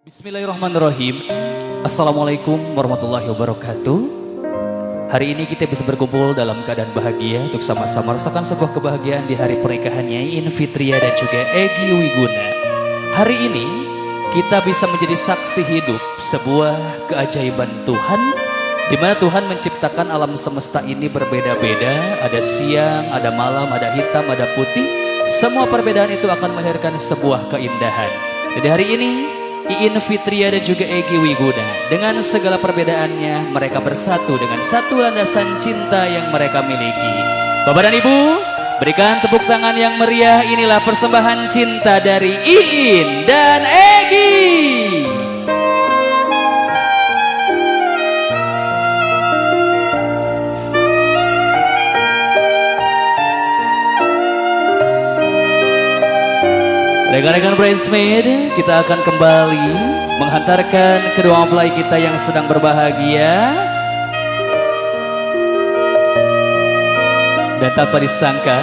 Bismillahirrahmanirrahim. Assalamualaikum warahmatullahi wabarakatuh. Hari ini kita bisa berkumpul dalam keadaan bahagia untuk sama-sama merasakan sebuah kebahagiaan di hari pernikahannya Iin Fitria dan juga Egy Wiguna. Hari ini kita bisa menjadi saksi hidup sebuah keajaiban Tuhan, di mana Tuhan menciptakan alam semesta ini berbeda-beda. Ada siang, ada malam, ada hitam, ada putih. Semua perbedaan itu akan melahirkan sebuah keindahan. Jadi hari ini Iin Fitria dan juga Egy Wiguna, dengan segala perbedaannya mereka bersatu dengan satu landasan cinta yang mereka miliki. Bapak dan Ibu, berikan tepuk tangan yang meriah. Inilah persembahan cinta dari Iin dan Egy. Rekan-rekan bridesmaid, kita akan kembali menghantarkan kedua mempelai kita yang sedang berbahagia. Dan tanpa disangka,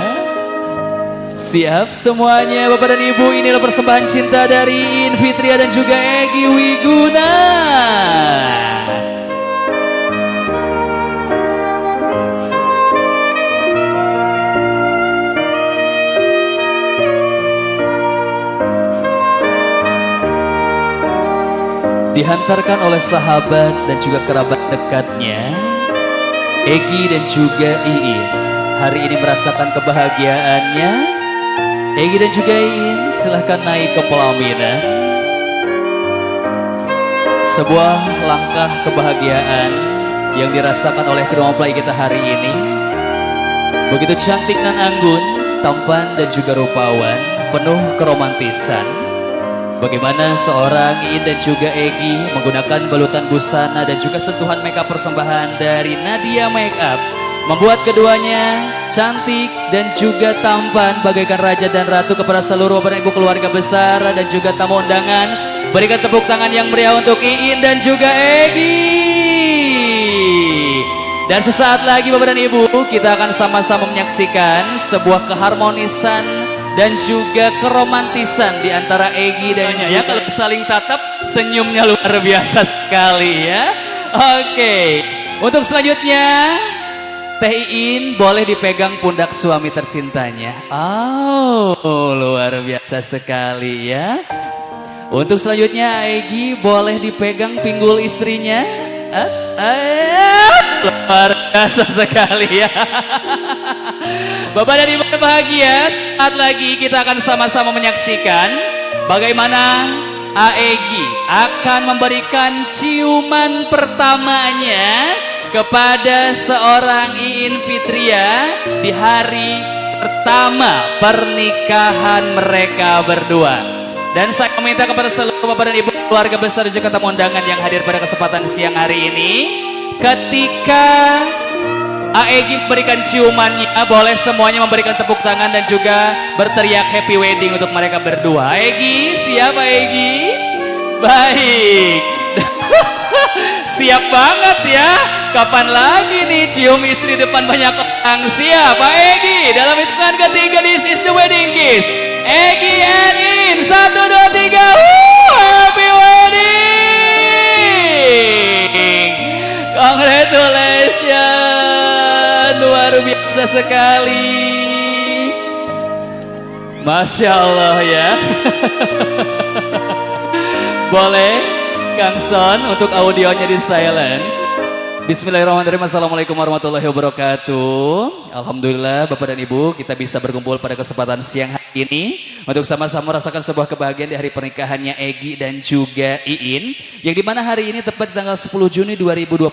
siap semuanya Bapak dan Ibu, inilah persembahan cinta dari Iin Fitria dan juga Egy Wiguna. Dihantarkan oleh sahabat dan juga kerabat dekatnya, Egy dan juga Iin hari ini merasakan kebahagiaannya. Egy dan juga Iin silahkan naik ke pelaminan. Sebuah langkah kebahagiaan yang dirasakan oleh kedua mempelai kita hari ini. Begitu cantik dan anggun, tampan dan juga rupawan, penuh keromantisan. Bagaimana seorang Iin dan juga Egy menggunakan balutan busana dan juga sentuhan makeup persembahan dari Nadia Makeup membuat keduanya cantik dan juga tampan bagaikan raja dan ratu. Kepada seluruh Bapak dan Ibu keluarga besar dan juga tamu undangan, berikan tepuk tangan yang meriah untuk Iin dan juga Egy. Dan sesaat lagi Bapak dan Ibu, kita akan sama-sama menyaksikan sebuah keharmonisan dan juga keromantisan di antara Egy dan juga kalau saling tatap, senyumnya luar biasa sekali ya. Oke, untuk selanjutnya Teh Iin boleh dipegang pundak suami tercintanya. Oh, luar biasa sekali ya. Untuk selanjutnya Egy boleh dipegang pinggul istrinya. Luar biasa sekali ya. Bapak dan Ibu bahagia, saat lagi kita akan sama-sama menyaksikan bagaimana Egy akan memberikan ciuman pertamanya kepada seorang Iin Fitria di hari pertama pernikahan mereka berdua. Dan saya meminta kepada seluruh Bapak dan Ibu keluarga besar dan juga tamu undangan yang hadir pada kesempatan siang hari ini, ketika Egy memberikan ciumannya, boleh semuanya memberikan tepuk tangan dan juga berteriak happy wedding untuk mereka berdua. Egy, siap Egy? Baik. Siap banget ya. Kapan lagi nih cium istri depan banyak orang? Siap Pak Egy? Dalam hitungan ketiga, this is the wedding kiss. Egy and Iin, 1, 2, 3. Happy wedding. Congratulations. Luar biasa sekali. Masya Allah ya. Boleh Kang Son untuk audionya di silent. Bismillahirrahmanirrahim. Assalamualaikum warahmatullahi wabarakatuh. Alhamdulillah Bapak dan Ibu, kita bisa berkumpul pada kesempatan siang hari ini untuk sama-sama merasakan sebuah kebahagiaan di hari pernikahannya Egy dan juga Iin, yang dimana hari ini tepat di tanggal 10 Juni 2026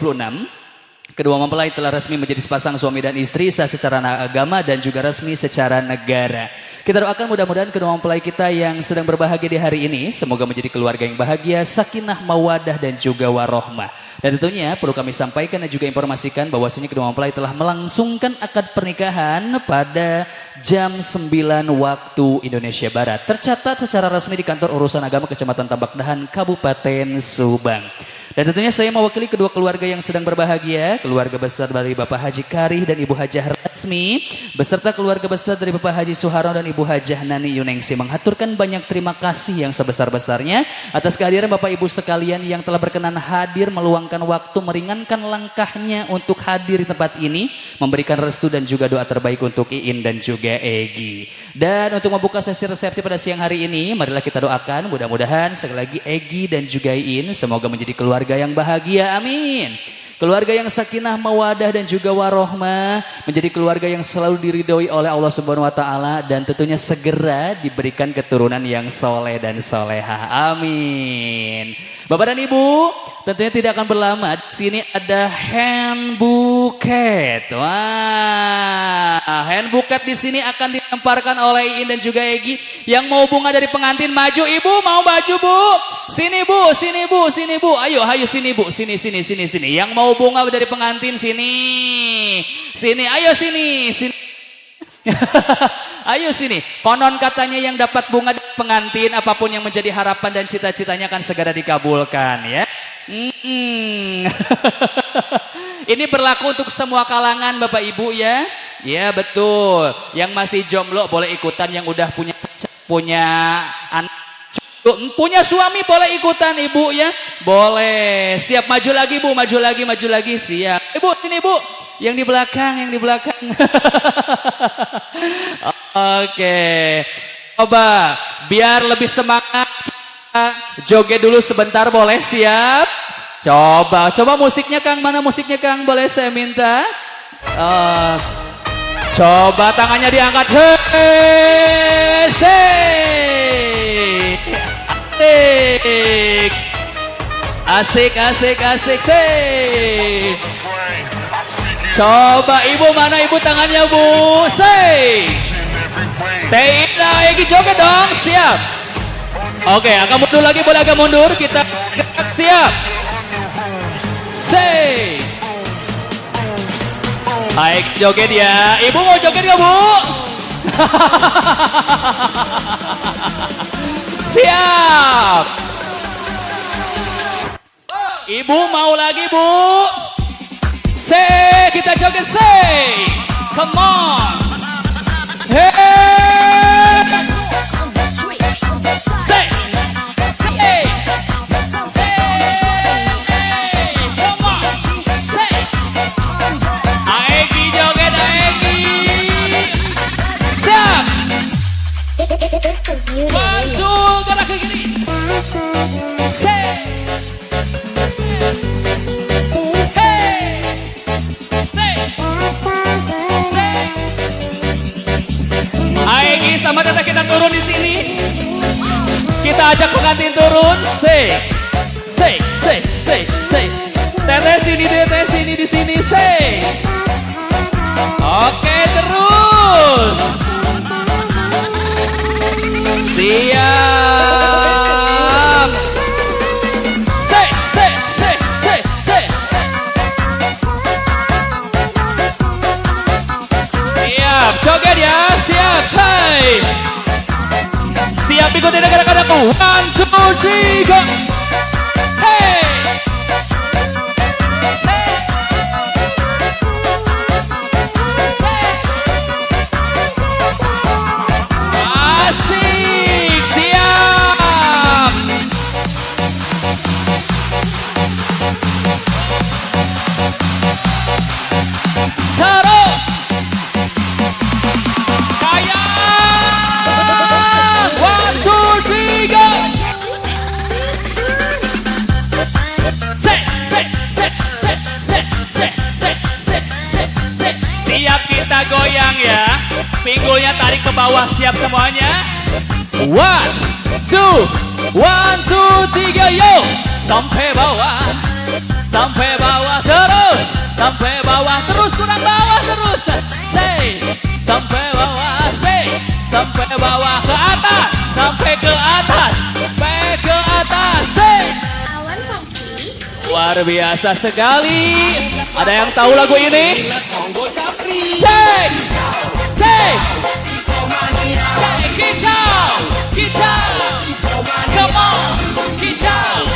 kedua mempelai telah resmi menjadi sepasang suami dan istri sah secara agama dan juga resmi secara negara. Kita doakan mudah-mudahan kedua mempelai kita yang sedang berbahagia di hari ini semoga menjadi keluarga yang bahagia, sakinah, mawadah dan juga warohmah. Dan tentunya perlu kami sampaikan dan juga informasikan bahwasanya kedua mempelai telah melangsungkan akad pernikahan pada jam 9 waktu Indonesia Barat. Tercatat secara resmi di kantor urusan agama Kecamatan Tambak Dahan, Kabupaten Subang. Dan tentunya saya mewakili kedua keluarga yang sedang berbahagia, keluarga besar dari Bapak Haji Karih dan Ibu Hajah Rasmi, beserta keluarga besar dari Bapak Haji Suharno dan Ibu Hajah Nani Yuningsi, menghaturkan banyak terima kasih yang sebesar-besarnya atas kehadiran Bapak Ibu sekalian yang telah berkenan hadir, meluangkan waktu, meringankan langkahnya untuk hadir di tempat ini, memberikan restu dan juga doa terbaik untuk Iin dan juga Egi. Dan untuk membuka sesi resepsi pada siang hari ini, marilah kita doakan mudah-mudahan sekali lagi Egi dan juga Iin semoga menjadi keluarga yang bahagia, amin. Keluarga yang sakinah, mawadah dan juga warohmah, menjadi keluarga yang selalu diridhoi oleh Allah Subhanahu wa taala dan tentunya segera diberikan keturunan yang soleh dan solehah. Amin. Bapak dan Ibu, tentunya tidak akan berlama. Di sini ada hand bouquet. Wah, hand bouquet di sini akan dilemparkan oleh Iin dan juga Egi. Yang mau bunga dari pengantin maju, Ibu mau baju Bu. Sini Bu, sini Bu, sini Bu. Ayo, ayo sini Bu, sini. Yang mau bunga dari pengantin sini. Sini, ayo sini. Ayo sini. Konon katanya yang dapat bunga dari pengantin, apapun yang menjadi harapan dan cita-citanya akan segera dikabulkan ya. Ini berlaku untuk semua kalangan Bapak Ibu ya. Ya betul. Yang masih jomblo boleh ikutan, yang udah punya anak, punya suami boleh ikutan Ibu ya. Boleh. Siap maju lagi Bu, maju lagi. Siap. Ibu sini Bu. Yang di belakang. Oke. Coba biar lebih semangat kita joget dulu sebentar boleh, siap? Coba musiknya Kang, mana musiknya Kang? Boleh saya minta? Coba tangannya diangkat. Asik. Coba Ibu, mana Ibu tangannya Bu? Teina Egi joget dong, siap. Oke, agak mundur lagi, boleh agak mundur. Kita siap. Baik, joget ya. Ibu mau joget gak Bu? Siap. Ibu mau lagi Bu? Kita joget come on. Hey. Come on. Aegi joget Aegi. Siap. Maju gerak ke kiri. Aegi sama Tete kita turun di sini. Kita ajak pengantin turun. Tete sini di sini. Oke, terus. Siap. Siap, joget ya, siap. Hai. Siap ikuti gerakan-gerakanku. 1, 2, 3. Hey. Asik, siap. Taruh. Kaya. 1, 2, 3. Siap, kita goyang ya. Pinggulnya tarik ke bawah, siap semuanya. 1, 2, 3, yo. Sampai bawah terus. Sampai bawah terus, kurang bawah terus. Sampai bawah, sampai bawah ke atas, sampai ke atas, luar biasa sekali. Ada yang tahu lagu ini? Kicau, come on, kicau.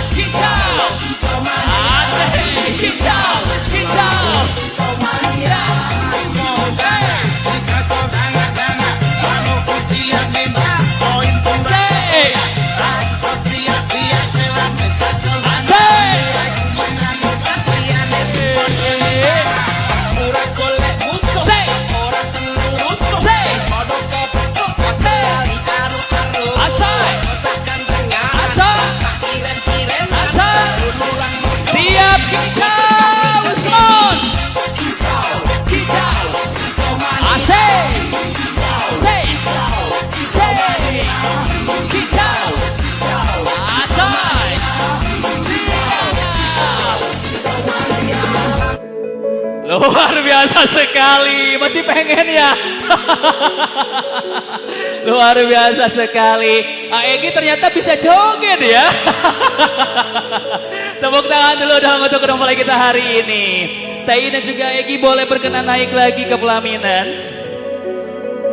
Luar biasa sekali, masih pengen ya. Luar biasa sekali. Egy ternyata bisa joget ya. Tepuk tangan dulu dong untuk mempelai kita hari ini. Teh dan juga Egy boleh berkenan naik lagi ke pelaminan.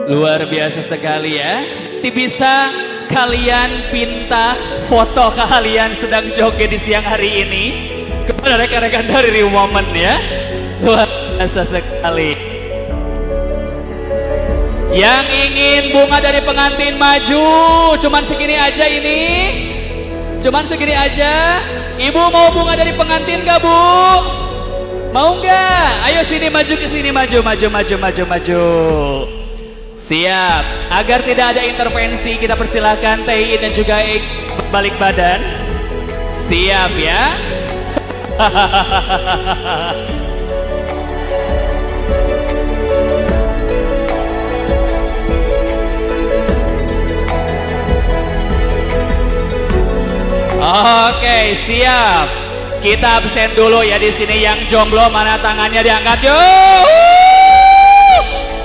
Luar biasa sekali ya. Nanti bisa kalian pinta foto kalian sedang joget di siang hari ini kepada rekan-rekan dari Real Moment ya. Luar biasa sekali. Yang ingin bunga dari pengantin maju, cuman segini aja ini. Cuman segini aja. Ibu mau bunga dari pengantin gak bu? Mau nggak? Ayo sini maju ke sini, maju. Siap. Agar tidak ada intervensi, kita persilahkan Teh dan juga Egy balik badan. Siap ya. Oke, siap. Kita absen dulu ya di sini. Yang jomblo mana tangannya diangkat yuk.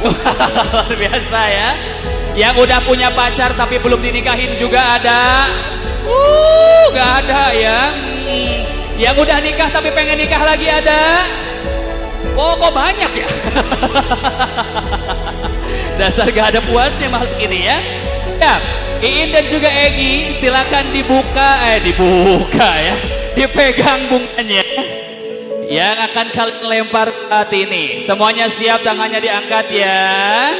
Luar biasa ya. Yang udah punya pacar tapi belum dinikahin juga ada. Gak ada ya. Yang udah nikah tapi pengen nikah lagi ada. Oh, kok banyak ya. Dasar gak ada puasnya makhluk ini ya. Siap. Iin dan juga Egy silakan dibuka ya. Dipegang bunganya yang akan kalian lempar saat ini. Semuanya siap, tangannya diangkat ya.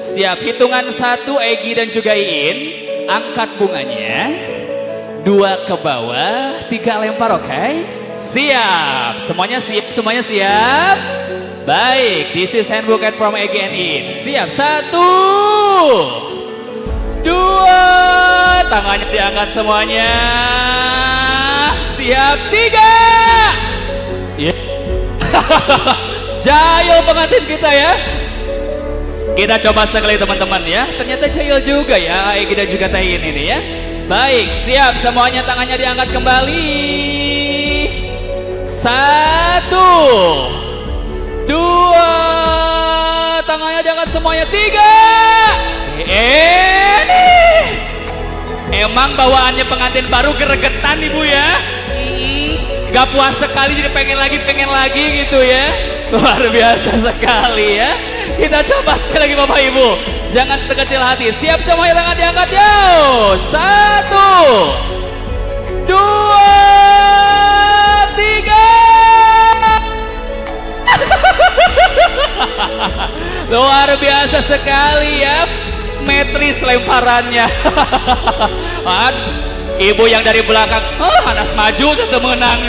Siap, hitungan 1 Egy dan juga Iin. Angkat bunganya. 2 ke bawah, 3 lempar, oke? Siap, semuanya siap. Baik, this is hand bouquet from Egy and Iin. Siap, 1 2, tangannya diangkat semuanya. Siap, 3 yeah. Jahil pengantin kita ya. Kita coba sekali teman-teman ya. Ternyata jahil juga ya Egy dan juga Teh ini ya. Baik, siap, semuanya tangannya diangkat kembali. 1 2, tangannya diangkat semuanya. 3 emang bawaannya pengantin baru geregetan ibu ya. Gak puas sekali jadi pengen lagi gitu ya. Luar biasa sekali ya. Kita coba lagi bapak ibu. Jangan terkecil hati. Siap semuanya, tangan diangkat yo. 1 2 3. Luar biasa sekali ya. Simetris lemparannya. Ibu yang dari belakang panas maju tetap menang.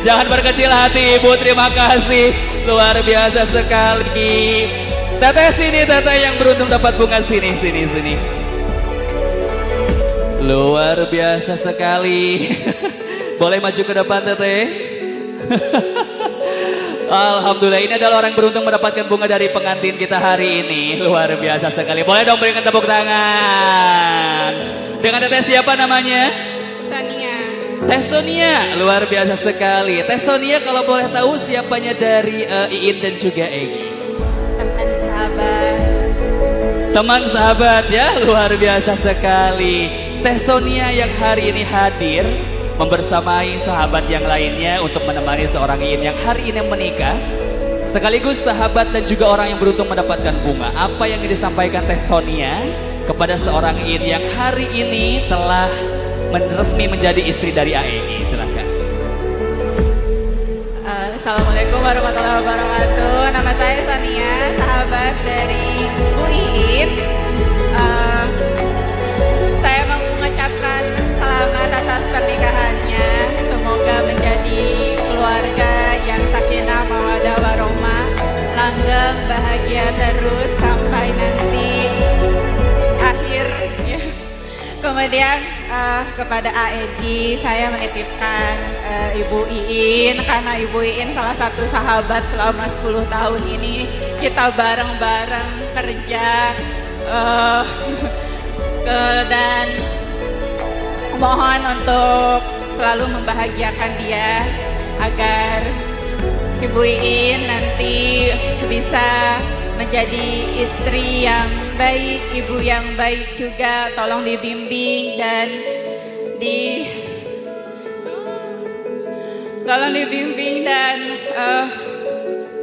Jangan berkecil hati ibu, terima kasih. Luar biasa sekali. Teteh sini, teteh yang beruntung dapat bunga, sini. Luar biasa sekali. Boleh maju ke depan teteh. Alhamdulillah, ini adalah orang beruntung mendapatkan bunga dari pengantin kita hari ini. Luar biasa sekali. Boleh dong berikan tepuk tangan. Dengan teteh siapa namanya? Sonia. Teh Sonia, luar biasa sekali. Teh Sonia kalau boleh tahu siapanya dari Iin dan juga Egy? Teman sahabat. Teman sahabat ya, luar biasa sekali. Teh Sonia yang hari ini hadir membersamai sahabat yang lainnya untuk menemani seorang Iin yang hari ini menikah, sekaligus sahabat dan juga orang yang beruntung mendapatkan bunga. Apa yang disampaikan Teh Sonia kepada seorang Iin yang hari ini telah resmi menjadi istri dari Egy? Silahkan. Assalamualaikum warahmatullahi wabarakatuh. Nama saya Sonia, sahabat dari Bu Iin. Saya mau mengucapkan selamat atas pernikahannya. Semoga menjadi keluarga yang sakinah mawaddah warohmah, langgeng bahagia terus sampai nanti akhir ya. Kemudian kepada Egy saya menitipkan Ibu Iin, karena Ibu Iin salah satu sahabat selama 10 tahun ini. Kita bareng-bareng kerja dan mohon untuk selalu membahagiakan dia agar Ibu Iin nanti bisa menjadi istri yang baik, ibu yang baik juga. Tolong dibimbing dan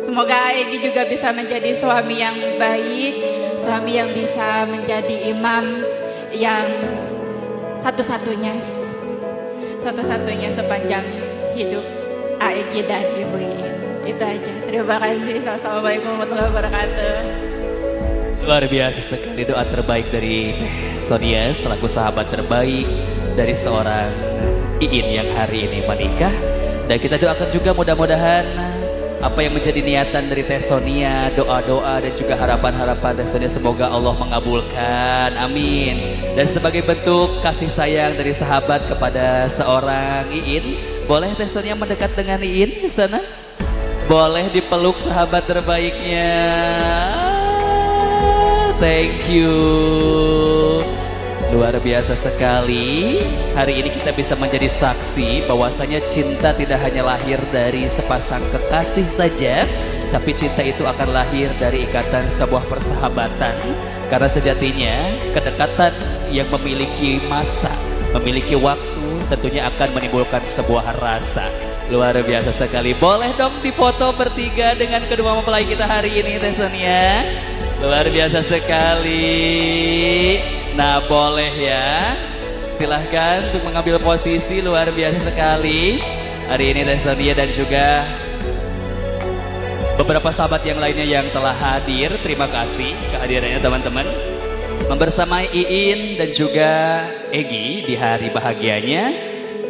semoga Egi juga bisa menjadi suami yang baik, suami yang bisa menjadi imam yang satu-satunya sepanjang hidup Egi dan Ibu Iin. Itu aja. Terima kasih. Assalamualaikum warahmatullahi wabarakatuh. Luar biasa sekali doa terbaik dari Teh Sonia selaku sahabat terbaik dari seorang Iin yang hari ini menikah. Dan kita doakan juga mudah-mudahan apa yang menjadi niatan dari Teh Sonia, doa-doa dan juga harapan-harapan Teh Sonia semoga Allah mengabulkan, amin. Dan sebagai bentuk kasih sayang dari sahabat kepada seorang Iin, boleh Teh Sonia mendekat dengan Iin di sana? Boleh dipeluk sahabat terbaiknya. Thank you. Luar biasa sekali. Hari ini kita bisa menjadi saksi bahwasanya cinta tidak hanya lahir dari sepasang kekasih saja, tapi cinta itu akan lahir dari ikatan sebuah persahabatan. Karena sejatinya kedekatan yang memiliki masa, memiliki waktu tentunya akan menimbulkan sebuah rasa. Luar biasa sekali. Boleh dong difoto bertiga dengan kedua mempelai kita hari ini, Teh Sonia. Luar biasa sekali. Nah, boleh ya. Silahkan untuk mengambil posisi. Luar biasa sekali. Hari ini Teh Sonia dan juga beberapa sahabat yang lainnya yang telah hadir. Terima kasih kehadirannya teman-teman. Membersamai Iin dan juga Egi di hari bahagianya.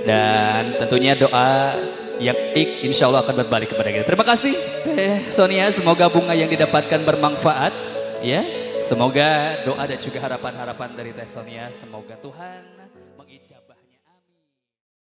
Dan tentunya doa yang baik insya Allah akan berbalik kepada kita. Terima kasih Teh Sonia, semoga bunga yang didapatkan bermanfaat ya. Semoga doa dan juga harapan-harapan dari Teh Sonia, semoga Tuhan